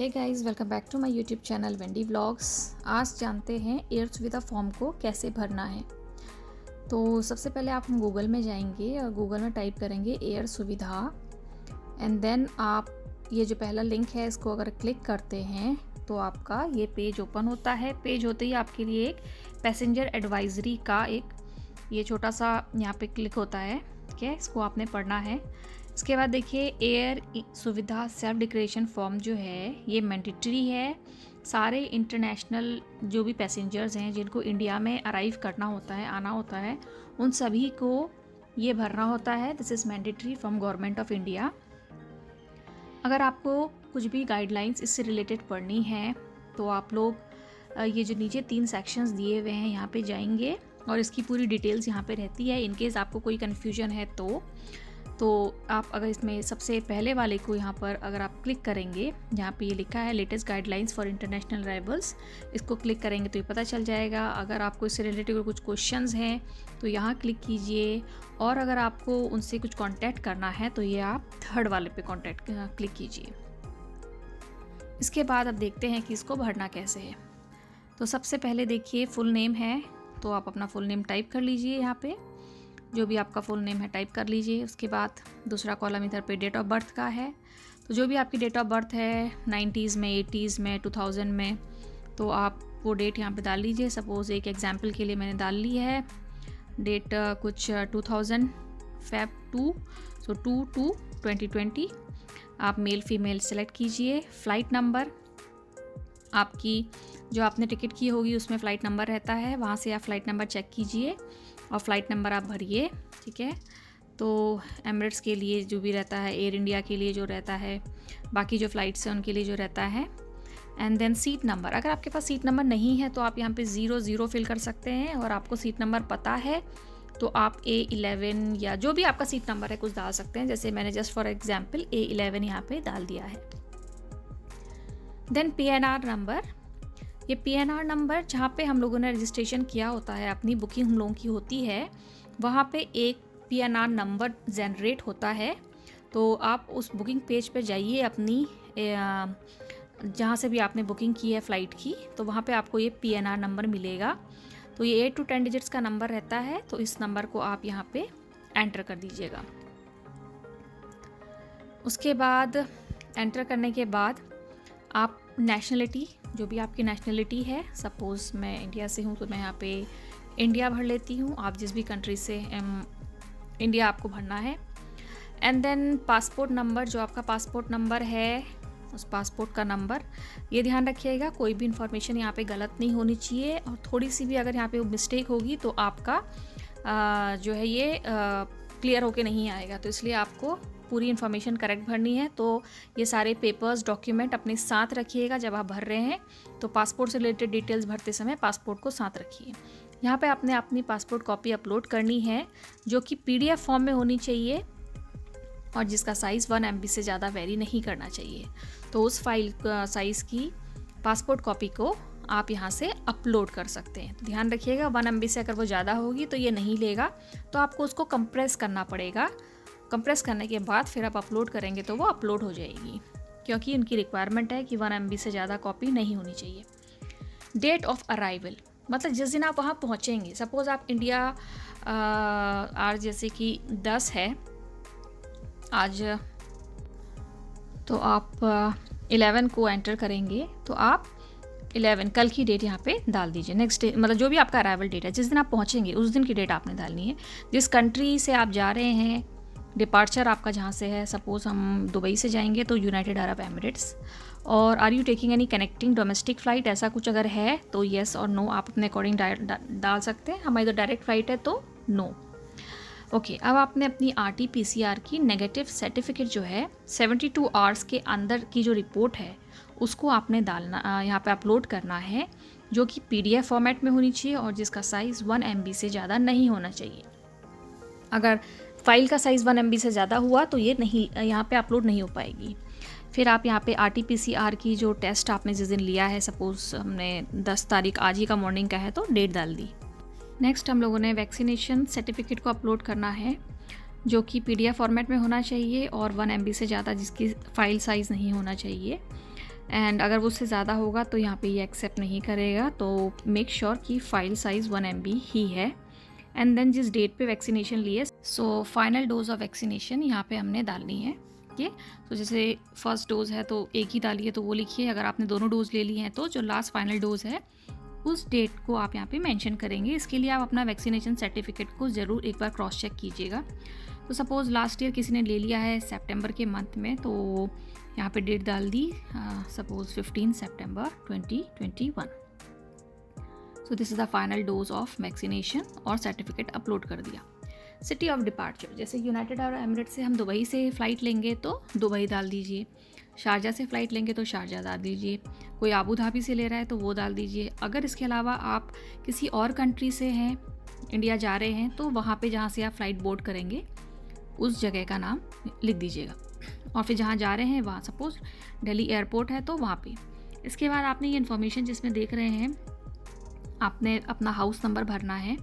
Hey guys, welcome back to my YouTube channel Wendy vlogs. आज जानते हैं air सुविधा फॉर्म को कैसे भरना है। तो सबसे पहले आप गूगल में जाएंगे और गूगल में टाइप करेंगे एयर सुविधा एंड देन आप ये जो पहला लिंक है इसको अगर क्लिक करते हैं तो आपका ये पेज ओपन होता है। पेज होते ही आपके लिए एक पैसेंजर एडवाइजरी का एक ये छोटा सा यहाँ पे क्लिक होता है। ठीक है, इसको आपने पढ़ना है। इसके बाद देखिए एयर सुविधा सेल्फ डिक्लेरेशन फॉर्म जो है ये मैंडेटरी है। सारे इंटरनेशनल जो भी पैसेंजर्स हैं जिनको इंडिया में अराइव करना होता है, आना होता है, उन सभी को ये भरना होता है। This is mandatory from government of India. अगर आपको कुछ भी गाइडलाइंस इससे रिलेटेड पढ़नी है तो आप लोग ये जो नीचे 3 सेक्शंस दिए हुए हैं यहाँ पे जाएंगे और इसकी पूरी डिटेल्स यहाँ पे रहती है। इनकेस आपको कोई कन्फ्यूजन है तो आप अगर इसमें सबसे पहले वाले को यहाँ पर अगर आप क्लिक करेंगे, जहाँ पे ये लिखा है latest guidelines for international arrivals, इसको क्लिक करेंगे तो ये पता चल जाएगा। अगर आपको इससे रिलेटेड कुछ क्वेश्चंस हैं तो यहाँ क्लिक कीजिए, और अगर आपको उनसे कुछ कांटेक्ट करना है तो ये आप 3rd वाले पे कांटेक्ट क्लिक कीजिए। इसके बाद अब देखते हैं कि इसको भरना कैसे है। तो सबसे पहले देखिए फुल नेम है, तो आप अपना फुल नेम टाइप कर लीजिए। यहाँ पे जो भी आपका फुल नेम है टाइप कर लीजिए। उसके बाद दूसरा कॉलम इधर पे डेट ऑफ बर्थ का है, तो जो भी आपकी डेट ऑफ बर्थ है 90s में, 80s में, 2000 में, तो आप वो डेट यहाँ पे डाल लीजिए। सपोज़ एक एग्जांपल के लिए मैंने डाल ली है डेट कुछ 2000 Feb 2, सो 2/2/2020। आप मेल फीमेल सेलेक्ट कीजिए। फ़्लाइट नंबर आपकी जो आपने टिकट की होगी उसमें फ़्लाइट नंबर रहता है, वहाँ से आप फ़्लाइट नंबर चेक कीजिए और फ़्लाइट नंबर आप भरिए। ठीक है, तो एमिरेट्स के लिए जो भी रहता है, एयर इंडिया के लिए जो रहता है, बाकी जो फ़्लाइट्स हैं उनके लिए जो रहता है। एंड देन सीट नंबर, अगर आपके पास सीट नंबर नहीं है तो आप यहाँ पे 00 फिल कर सकते हैं, और आपको सीट नंबर पता है तो आप A11 या जो भी आपका सीट नंबर है कुछ डाल सकते हैं। जैसे मैंने जस्ट फॉर एग्जाम्पल A11 यहाँ पे डाल दिया है। देन PNR नंबर, ये PNR नंबर जहाँ पे हम लोगों ने रजिस्ट्रेशन किया होता है, अपनी बुकिंग हम लोगों की होती है, वहाँ पे एक PNR नंबर जनरेट होता है। तो आप उस बुकिंग पेज पे जाइए अपनी जहाँ से भी आपने बुकिंग की है फ़्लाइट की, तो वहाँ पे आपको ये PNR नंबर मिलेगा। तो ये 8 to 10 डिजिट्स का नंबर रहता है, तो इस नंबर को आप यहाँ पे एंटर कर दीजिएगा। उसके बाद एंटर करने के बाद आप नेशनलिटी, जो भी आपकी नेशनलिटी है, सपोज़ मैं इंडिया से हूँ तो मैं यहाँ पे इंडिया भर लेती हूँ। आप जिस भी कंट्री से इंडिया आपको भरना है। एंड देन पासपोर्ट नंबर, जो आपका पासपोर्ट नंबर है उस पासपोर्ट का नंबर, ये ध्यान रखिएगा कोई भी इन्फॉर्मेशन यहाँ पे गलत नहीं होनी चाहिए, और थोड़ी सी भी अगर यहाँ पे मिस्टेक होगी तो आपका जो है ये क्लियर होके नहीं आएगा। तो इसलिए आपको पूरी इन्फॉर्मेशन करेक्ट भरनी है। तो ये सारे पेपर्स, डॉक्यूमेंट अपने साथ रखिएगा जब आप भर रहे हैं। तो पासपोर्ट से रिलेटेड डिटेल्स भरते समय पासपोर्ट को साथ रखिए। यहाँ पे आपने अपनी पासपोर्ट कॉपी अपलोड करनी है, जो कि PDF फॉर्म में होनी चाहिए और जिसका साइज़ 1 MB से ज़्यादा वेरी नहीं करना चाहिए। तो उस फाइल साइज़ की पासपोर्ट कॉपी को आप यहाँ से अपलोड कर सकते हैं। तो ध्यान रखिएगा 1 MB से अगर वो ज़्यादा होगी तो ये नहीं लेगा, तो आपको उसको कंप्रेस करना पड़ेगा। कंप्रेस करने के बाद फिर आप अपलोड करेंगे तो वो अपलोड हो जाएगी, क्योंकि इनकी रिक्वायरमेंट है कि 1 MB से ज़्यादा कॉपी नहीं होनी चाहिए। डेट ऑफ अराइवल, मतलब जिस दिन आप वहाँ पहुँचेंगे। सपोज़ आप इंडिया आज जैसे कि 10 है आज, तो आप 11 को एंटर करेंगे, तो आप 11 कल की डेट यहाँ पे डाल दीजिए। नेक्स्ट डे, मतलब जो भी आपका अराइवल डेट है, जिस दिन आप पहुँचेंगे उस दिन की डेट आपने डालनी है। जिस कंट्री से आप जा रहे हैं, डिपार्चर आपका जहाँ से है, सपोज़ हम दुबई से जाएंगे तो यूनाइटेड अरब एमिरेट्स, और are you taking any connecting domestic flight, ऐसा कुछ अगर है तो येस और नो आप अपने अकॉर्डिंग डाल सकते हैं। हमारी तो डायरेक्ट फ़्लाइट है तो नो। ओके, अब आपने अपनी RT-PCR की नेगेटिव सर्टिफिकेट जो है 72 आवर्स के अंदर की जो रिपोर्ट है उसको आपने डालना, यहाँ पे अपलोड करना है, जो कि PDF फॉर्मेट में होनी चाहिए और जिसका साइज़ 1 MB से ज़्यादा नहीं होना चाहिए। अगर फाइल का साइज़ 1 MB से ज़्यादा हुआ तो ये नहीं, यहाँ पे अपलोड नहीं हो पाएगी। फिर आप यहाँ पे RT-PCR की जो टेस्ट आपने जिस दिन लिया है, सपोज़ हमने 10 तारीख आज ही का मॉर्निंग का है तो डेट डाल दी। नेक्स्ट हम लोगों ने वैक्सीनेशन सर्टिफिकेट को अपलोड करना है, जो कि PDF फॉर्मेट में होना चाहिए और 1 MB से ज़्यादा जिसकी फ़ाइल साइज़ नहीं होना चाहिए। एंड अगर वो उससे ज़्यादा होगा तो यहाँ पे ये एक्सेप्ट नहीं करेगा। तो मेक श्योर कि फाइल साइज़ 1 MB ही है। एंड देन जिस डेट पे वैक्सीनेशन लिए, so final dose of vaccination यहाँ पे हमने डालनी है। ओके, तो जैसे फर्स्ट डोज़ है तो एक ही डालिए, तो वो लिखिए। अगर आपने दोनों डोज ले ली हैं तो जो लास्ट फाइनल डोज़ है उस डेट को आप यहाँ पे मेंशन करेंगे। इसके लिए आप अपना वैक्सीनेशन सर्टिफिकेट को ज़रूर एक बार क्रॉस चेक कीजिएगा। तो सपोज़ लास्ट ईयर किसी ने ले लिया है सितंबर के मंथ में, तो यहाँ पे डेट डाल दी सपोज़ 15 सितंबर 2021। So this is the final dose of vaccination और सर्टिफिकेट अपलोड कर दिया। सिटी ऑफ डिपार्चर, जैसे यूनाइटेड अरब एमिरेट से हम दुबई से फ़्लाइट लेंगे तो दुबई डाल दीजिए, शारजा से फ़्लाइट लेंगे तो शारजा डाल दीजिए, कोई आबू धाबी से ले रहा है तो वो डाल दीजिए। अगर इसके अलावा आप किसी और कंट्री से हैं, इंडिया जा रहे हैं, तो वहाँ पे जहाँ से आप फ़्लाइट बोर्ड करेंगे उस जगह का नाम लिख दीजिएगा। और फिर जहाँ जा रहे हैं वहाँ सपोज़ दिल्ली एयरपोर्ट है तो वहाँ पे। इसके बाद आपने ये इन्फॉर्मेशन जिसमें देख रहे हैं, आपने अपना हाउस नंबर भरना है।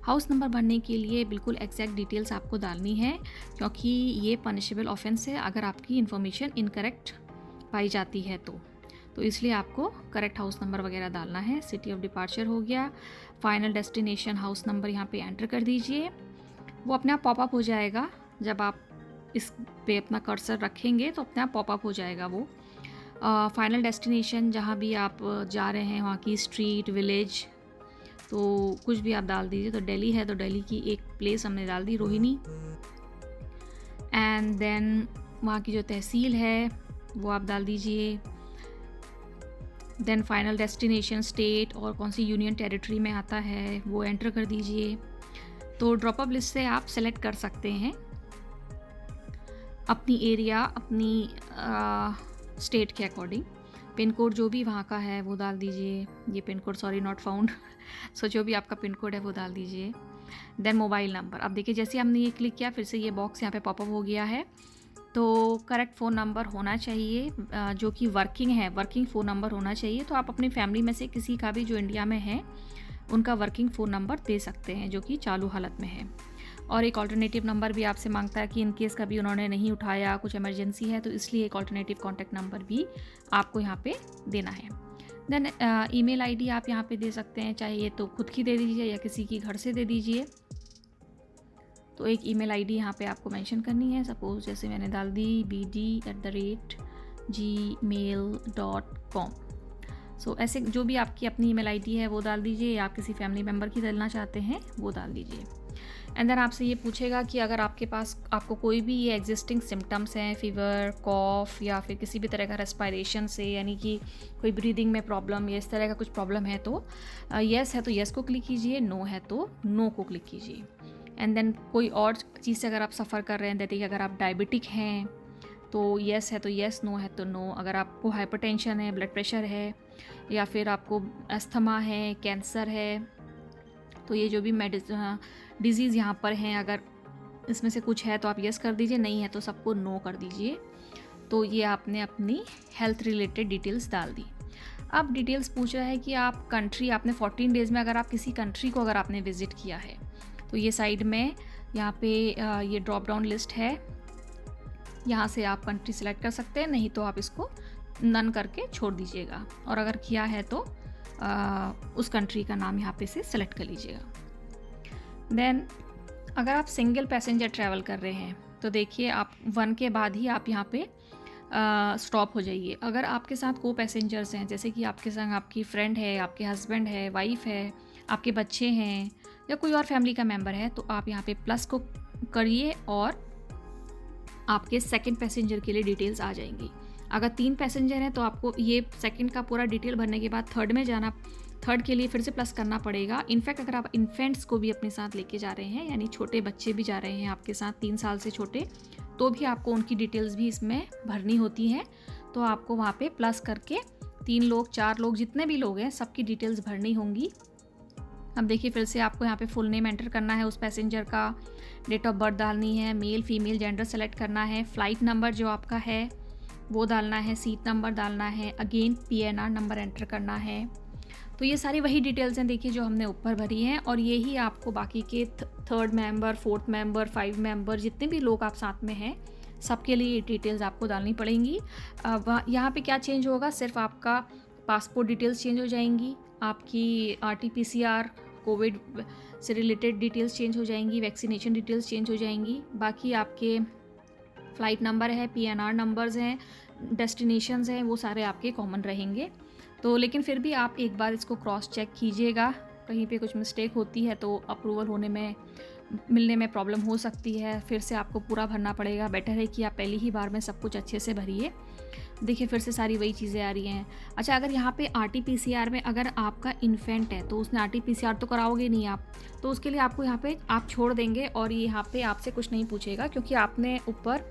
हाउस नंबर भरने के लिए बिल्कुल एग्जैक्ट डिटेल्स आपको डालनी है, क्योंकि ये पनिशेबल ऑफेंस है अगर आपकी इन्फॉर्मेशन इनकरेक्ट पाई जाती है तो इसलिए आपको करेक्ट हाउस नंबर वगैरह डालना है। सिटी ऑफ डिपार्चर हो गया, फाइनल डेस्टिनेशन हाउस नंबर यहाँ पे एंटर कर दीजिए। वो अपने आप पॉपअप हो जाएगा। जब आप इस पे अपना कर्सर रखेंगे तो अपने आप पॉपअप हो जाएगा वो। फाइनल डेस्टिनेशन जहाँ भी आप जा रहे हैं, वहाँ की स्ट्रीट, विलेज, तो कुछ भी आप डाल दीजिए। तो दिल्ली है तो दिल्ली की एक प्लेस हमने डाल दी, रोहिणी। एंड देन वहाँ की जो तहसील है वो आप डाल दीजिए। देन फाइनल डेस्टिनेशन स्टेट और कौन सी यूनियन टेरिटरी में आता है वो एंटर कर दीजिए। तो ड्रॉपअप लिस्ट से आप सेलेक्ट कर सकते हैं अपनी एरिया, अपनी स्टेट के अकॉर्डिंग। पिन कोड जो भी वहाँ का है वो डाल दीजिए। ये pin code sorry not found, so जो भी आपका पिन कोड है वो डाल दीजिए। देन मोबाइल नंबर, अब देखिए जैसे हमने ये क्लिक किया फिर से ये बॉक्स यहाँ पे पॉपअप हो गया है। तो करेक्ट फ़ोन नंबर होना चाहिए जो कि वर्किंग है, वर्किंग फ़ोन नंबर होना चाहिए। तो आप अपनी फैमिली में से किसी का भी जो इंडिया में है उनका वर्किंग फ़ोन नंबर दे सकते हैं जो कि चालू हालत में है। और एक ऑल्टरनेटिव नंबर भी आपसे मांगता है कि इन केस कभी उन्होंने नहीं उठाया, कुछ इमरजेंसी है, तो इसलिए एक ऑल्टरनेटिव कॉन्टैक्ट नंबर भी आपको यहाँ पे देना है। देन ईमेल आईडी आप यहाँ पे दे सकते हैं, चाहे ये तो खुद की दे दीजिए या किसी की घर से दे दीजिए। तो एक ईमेल आईडी यहाँ पे आपको मेंशन करनी है। सपोज़ जैसे मैंने डाल दी bd@gmail.com। सो ऐसे जो भी आपकी अपनी ईमेल आईडी है वो डाल दीजिए, या आप किसी फैमिली मेम्बर की डालना चाहते हैं वो डाल दीजिए। एंड देन आपसे ये पूछेगा कि अगर आपके पास आपको कोई भी ये एग्जिस्टिंग सिम्टम्स हैं, फीवर, कॉफ या फिर किसी भी तरह का रेस्पिरेशन से, यानी कि कोई ब्रीदिंग में प्रॉब्लम या इस तरह का कुछ प्रॉब्लम है तो येस है तो येस को क्लिक कीजिए, नो है तो नो को क्लिक कीजिए। एंड देन कोई और चीज़ से अगर आप सफ़र कर रहे हैं, दैट अगर आप डायबिटिक हैं तो येस है तो येस, नो है तो नो। अगर आपको हाइपरटेंशन है, ब्लड प्रेशर है, या फिर आपको अस्थमा है, कैंसर है, तो ये जो भी डिजीज़ यहाँ पर हैं, अगर इसमें से कुछ है तो आप येस कर दीजिए, नहीं है तो सबको नो कर दीजिए। तो ये आपने अपनी हेल्थ रिलेटेड डिटेल्स डाल दी। अब डिटेल्स पूछ रहा है कि आप कंट्री, आपने 14 डेज़ में अगर आप किसी कंट्री को अगर आपने विज़िट किया है तो ये साइड में यहाँ पे ये ड्रॉप डाउन लिस्ट है, यहाँ से आप कंट्री सेलेक्ट कर सकते हैं, नहीं तो आप इसको नन करके छोड़ दीजिएगा। और अगर किया है तो उस कंट्री का नाम यहाँ पे से सेलेक्ट कर लीजिएगा। देन अगर आप सिंगल पैसेंजर ट्रैवल कर रहे हैं तो देखिए आप 1 के बाद ही आप यहाँ पे स्टॉप हो जाइए। अगर आपके साथ को पैसेंजर्स हैं, जैसे कि आपके संग आपकी फ्रेंड है, आपके हस्बैंड है, वाइफ है, आपके बच्चे हैं या कोई और फैमिली का मेंबर है, तो आप यहाँ पे प्लस को करिए और आपके सेकंड पैसेंजर के लिए डिटेल्स आ जाएंगी। अगर 3 पैसेंजर हैं तो आपको ये सेकंड का पूरा डिटेल भरने के बाद थर्ड में जाना, थर्ड के लिए फिर से प्लस करना पड़ेगा। इनफैक्ट अगर आप इन्फेंट्स को भी अपने साथ लेके जा रहे हैं, यानी छोटे बच्चे भी जा रहे हैं आपके साथ 3 साल से छोटे, तो भी आपको उनकी डिटेल्स भी इसमें भरनी होती हैं। तो आपको वहाँ पे प्लस करके 3 लोग, 4 लोग, जितने भी लोग हैं सबकी डिटेल्स भरनी होंगी। अब देखिए फिर से आपको यहाँ पे फुल नेम एंटर करना है उस पैसेंजर का, डेट ऑफ बर्थ डालनी है, मेल फीमेल जेंडर सेलेक्ट करना है, फ़्लाइट नंबर जो आपका है वो डालना है, सीट नंबर डालना है, अगेन PNR नंबर एंटर करना है। तो ये सारी वही डिटेल्स हैं देखिए जो हमने ऊपर भरी हैं, और ये ही आपको बाकी के 3rd member, 4th member, 5 member, जितने भी लोग आप साथ में हैं सबके लिए डिटेल्स आपको डालनी पड़ेंगी। यहाँ पे क्या चेंज होगा, सिर्फ आपका पासपोर्ट डिटेल्स चेंज हो जाएंगी, आपकी RT-PCR कोविड से रिलेटेड डिटेल्स चेंज हो जाएंगी, वैक्सीनेशन डिटेल्स चेंज हो जाएंगी। बाकी आपके फ़्लाइट नंबर है, PNR नंबर्स हैं, डेस्टिनेशंस हैं, वो सारे आपके कॉमन रहेंगे। तो लेकिन फिर भी आप एक बार इसको क्रॉस चेक कीजिएगा, कहीं पे कुछ मिस्टेक होती है तो अप्रूवल मिलने में प्रॉब्लम हो सकती है, फिर से आपको पूरा भरना पड़ेगा। बेटर है कि आप पहली ही बार में सब कुछ अच्छे से भरिए। देखिए फिर से सारी वही चीज़ें आ रही हैं। अच्छा, अगर यहाँ पे RT-PCR में अगर आपका इन्फेंट है तो उसने RT-PCR तो कराओगे नहीं आप, तो उसके लिए आपको यहाँ पे आप छोड़ देंगे और ये यहाँ पे आपसे कुछ नहीं पूछेगा, क्योंकि आपने ऊपर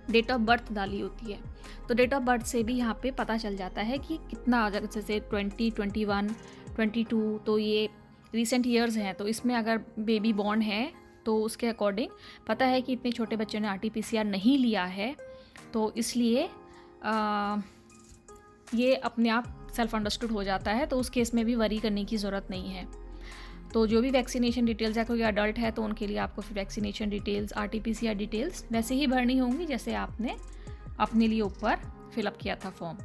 डेट ऑफ बर्थ डाली होती है। तो डेट ऑफ बर्थ से भी यहाँ पे पता चल जाता है कि कितना, जैसे 20, 21, 22, तो ये रीसेंट ईयर्स हैं। तो इसमें अगर बेबी बॉर्न है तो उसके अकॉर्डिंग पता है कि इतने छोटे बच्चों ने RT-PCR नहीं लिया है, तो इसलिए ये अपने आप सेल्फ अंडरस्टूड हो जाता है। तो उस केस में भी वरी करने की ज़रूरत नहीं है। तो जो भी वैक्सीनेशन डिटेल्स है, कोई अडल्ट है तो उनके लिए आपको फिर वैक्सीनेशन डिटेल्स, RT-PCR डिटेल्स वैसे ही भरनी होंगी जैसे आपने अपने लिए ऊपर फिलअप किया था फॉर्म।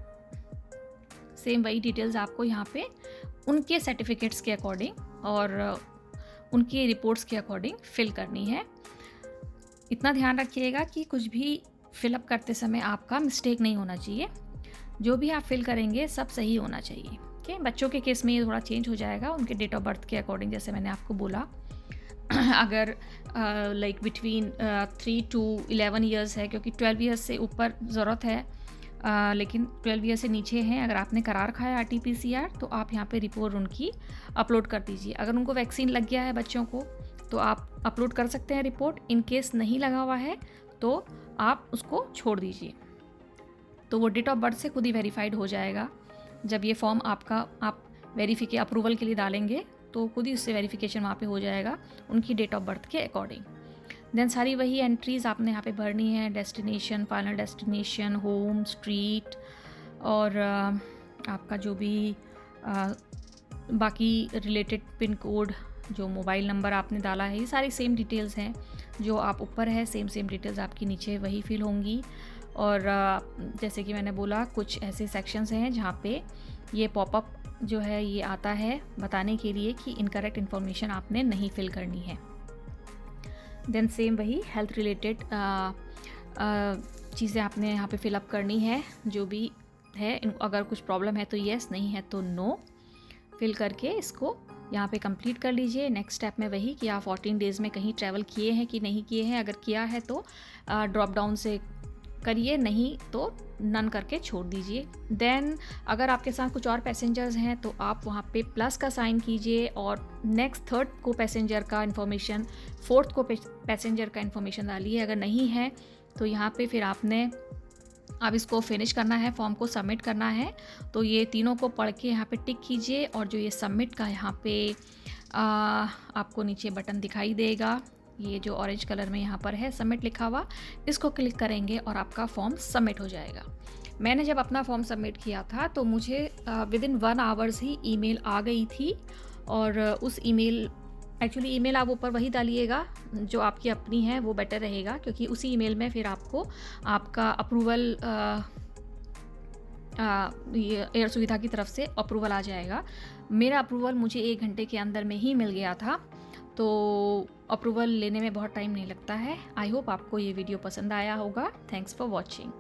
सेम वही डिटेल्स आपको यहाँ पे उनके सर्टिफिकेट्स के अकॉर्डिंग और उनकी रिपोर्ट्स के अकॉर्डिंग फिल करनी है। इतना ध्यान रखिएगा कि कुछ भी फिलअप करते समय आपका मिस्टेक नहीं होना चाहिए। जो भी आप फिल करेंगे सब सही होना चाहिए। ओके, बच्चों के केस में ये थोड़ा चेंज हो जाएगा उनके डेट ऑफ बर्थ के अकॉर्डिंग, जैसे मैंने आपको बोला। अगर लाइक बिटवीन 3 to 11 ईयर्स है, क्योंकि 12 ईयर्स से ऊपर ज़रूरत है, लेकिन 12 ईयर से नीचे हैं, अगर आपने करार खाया RT-PCR तो आप यहाँ पे रिपोर्ट उनकी अपलोड कर दीजिए। अगर उनको वैक्सीन लग गया है बच्चों को तो आप अपलोड कर सकते हैं रिपोर्ट। इन केस नहीं लगा हुआ है तो आप उसको छोड़ दीजिए। तो वो डेट ऑफ बर्थ से खुद ही वेरीफाइड हो जाएगा। जब ये फॉर्म आपका आप अप्रूवल के लिए डालेंगे तो खुद ही उससे वेरिफिकेशन वहाँ पे हो जाएगा उनकी डेट ऑफ बर्थ के अकॉर्डिंग। देन सारी वही एंट्रीज़ आपने यहाँ पे भरनी है, destination, final destination, home, street और आपका जो भी बाकी रिलेटेड पिन कोड, जो मोबाइल नंबर आपने डाला है, ये सारी सेम डिटेल्स हैं। जो आप ऊपर है सेम डिटेल्स आपकी नीचे वही फिल होंगी। और जैसे कि मैंने बोला, कुछ ऐसे सेक्शंस हैं जहाँ पे ये पॉपअप जो है ये आता है बताने के लिए कि इनकरेक्ट इन्फॉर्मेशन आपने नहीं फिल करनी है। देन सेम वही हेल्थ रिलेटेड चीज़ें आपने यहाँ पे फिलअप करनी है। जो भी है, अगर कुछ प्रॉब्लम है तो येस, नहीं है तो नो, फिल करके इसको यहाँ पे कंप्लीट कर लीजिए। नेक्स्ट स्टेप में वही कि आप 14 डेज़ में कहीं ट्रैवल किए हैं कि नहीं किए हैं। अगर किया है तो ड्रॉप डाउन से करिए, नहीं तो नन करके छोड़ दीजिए। देन अगर आपके साथ कुछ और पैसेंजर्स हैं तो आप वहाँ पे प्लस का साइन कीजिए और नेक्स्ट थर्ड को पैसेंजर का इन्फॉर्मेशन, फोर्थ को पैसेंजर का इन्फॉर्मेशन डालिए। अगर नहीं है तो यहाँ पे फिर आपने अब इसको फिनिश करना है, फॉर्म को सबमिट करना है। तो ये तीनों को पढ़ के यहाँ पे टिक कीजिए और जो ये सबमिट का यहाँ पे आपको नीचे बटन दिखाई देगा, ये जो ऑरेंज कलर में यहाँ पर है सबमिट लिखा हुआ, इसको क्लिक करेंगे और आपका फॉर्म सबमिट हो जाएगा। मैंने जब अपना फॉर्म सबमिट किया था तो मुझे विदिन 1 आवर्स ही ईमेल आ गई थी। और उस ईमेल आप ऊपर वही डालिएगा जो आपकी अपनी है, वो बेटर रहेगा, क्योंकि उसी ईमेल में फिर आपको आपका अप्रूवल एयर सुविधा की तरफ से अप्रूवल आ जाएगा। मेरा अप्रूवल मुझे 1 घंटे के अंदर में ही मिल गया था, तो अप्रूवल लेने में बहुत टाइम नहीं लगता है। आई होप आपको ये वीडियो पसंद आया होगा। Thanks for watching.